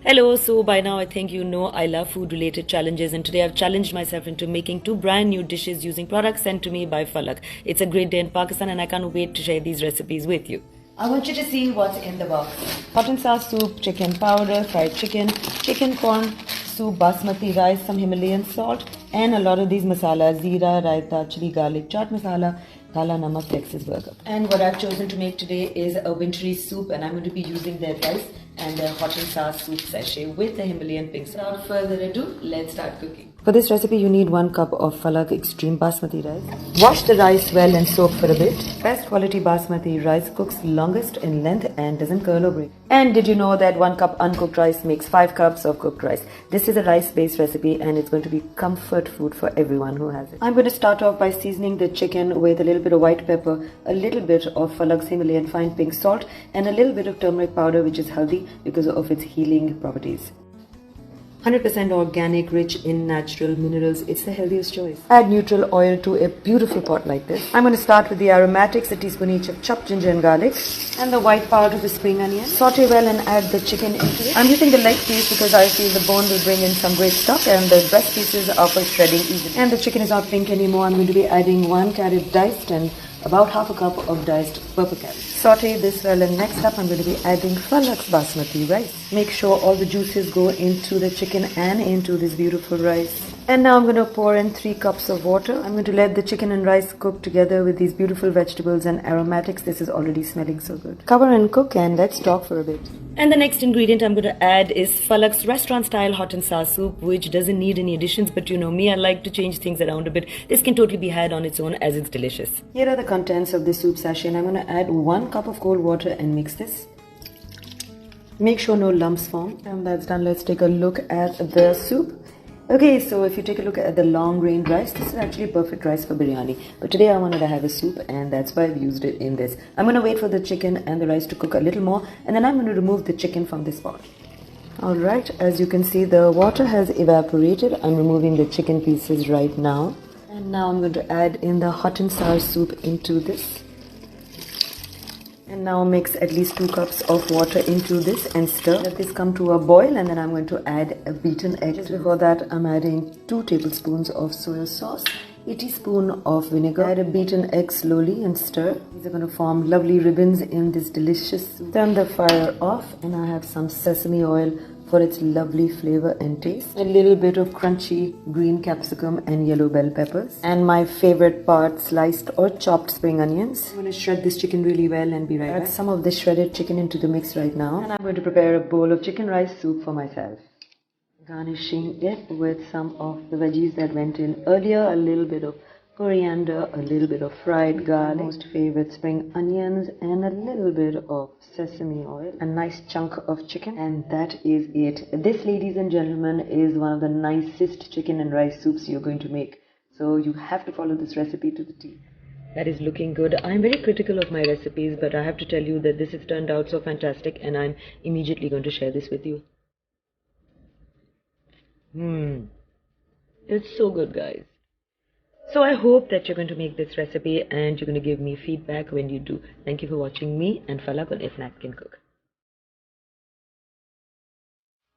Hello, so by now I think you know I love food related challenges, and today I've challenged myself into making two brand new dishes using products sent to me by Falak. It's a great day in Pakistan and I can't wait to share these recipes with you. I want you to see what's in the box. Hot and sour soup, chicken powder, fried chicken, chicken corn soup, basmati rice, some Himalayan salt, and a lot of these masalas: zeera, raita, chili garlic, chaat masala, kala namak, Texas burger. And what I've chosen to make today is a wintry soup, and I'm going to be using their rice and their hot and sour soup sachet with the Himalayan pink salt. Without further ado, let's start cooking. For this recipe, you need 1 cup of Falak Extreme Basmati rice. Wash the rice well and soak for a bit. Best quality Basmati rice cooks longest in length and doesn't curl or break. And did you know that 1 cup uncooked rice makes 5 cups of cooked rice? This is a rice-based recipe and it's going to be comfort food for everyone who has it. I'm going to start off by seasoning the chicken with a little bit of white pepper, a little bit of Falak's Himalayan fine pink salt, and a little bit of turmeric powder, which is healthy because of its healing properties. 100% organic, rich in natural minerals. It's the healthiest choice. Add neutral oil to a beautiful pot like this. I'm going to start with the aromatics, a teaspoon each of chopped ginger and garlic, and the white powder of the spring onion. Saute well and add the chicken into it. I'm using the leg piece because I feel the bone will bring in some great stuff, and the breast pieces are for shredding easily. And the chicken is not pink anymore. I'm going to be adding 1 carrot diced and about half a cup of diced purple carrot. Saute this well, and next up I'm going to be adding Falak's basmati rice. Make sure all the juices go into the chicken and into this beautiful rice. And now I'm going to pour in 3 cups of water. I'm going to let the chicken and rice cook together with these beautiful vegetables and aromatics. This is already smelling so good. Cover and cook, and let's talk for a bit. And the next ingredient I'm going to add is Falak's restaurant style hot and sour soup, which doesn't need any additions, but you know me, I like to change things around a bit. This can totally be had on its own as it's delicious. Here are the contents of the soup sachet, and I'm going to add 1 cup of cold water and mix this. Make sure no lumps form. And that's done. Let's take a look at the soup. Okay, so if you take a look at the long grained rice, this is actually perfect rice for biryani. But today I wanted to have a soup, and that's why I've used it in this. I'm going to wait for the chicken and the rice to cook a little more, and then I'm going to remove the chicken from this pot. Alright, as you can see, the water has evaporated. I'm removing the chicken pieces right now. And now I'm going to add in the hot and sour soup into this. And now mix at least 2 cups of water into this and stir. Let this come to a boil, and then I'm going to add a beaten egg. Just before that, I'm adding 2 tablespoons of soy sauce, a teaspoon of vinegar. Add a beaten egg slowly and stir. These are going to form lovely ribbons in this delicious soup. Turn the fire off, and I have some sesame oil for its lovely flavor and taste. A little bit of crunchy green capsicum and yellow bell peppers. And my favorite part, sliced or chopped spring onions. I'm going to shred this chicken really well and be right back. Add some of this shredded chicken into the mix right now. And I'm going to prepare a bowl of chicken rice soup for myself. Garnishing it with some of the veggies that went in earlier. A little bit of coriander, a little bit of fried garlic, most favorite spring onions, and a little bit of sesame oil, a nice chunk of chicken, and that is it. This, ladies and gentlemen, is one of the nicest chicken and rice soups you're going to make. So you have to follow this recipe to the T. That is looking good. I'm very critical of my recipes, but I have to tell you that this has turned out so fantastic, and I'm immediately going to share this with you. It's so good, guys. So I hope that you're going to make this recipe and you're going to give me feedback when you do. Thank you for watching me and Falak on If Nat Can Cook.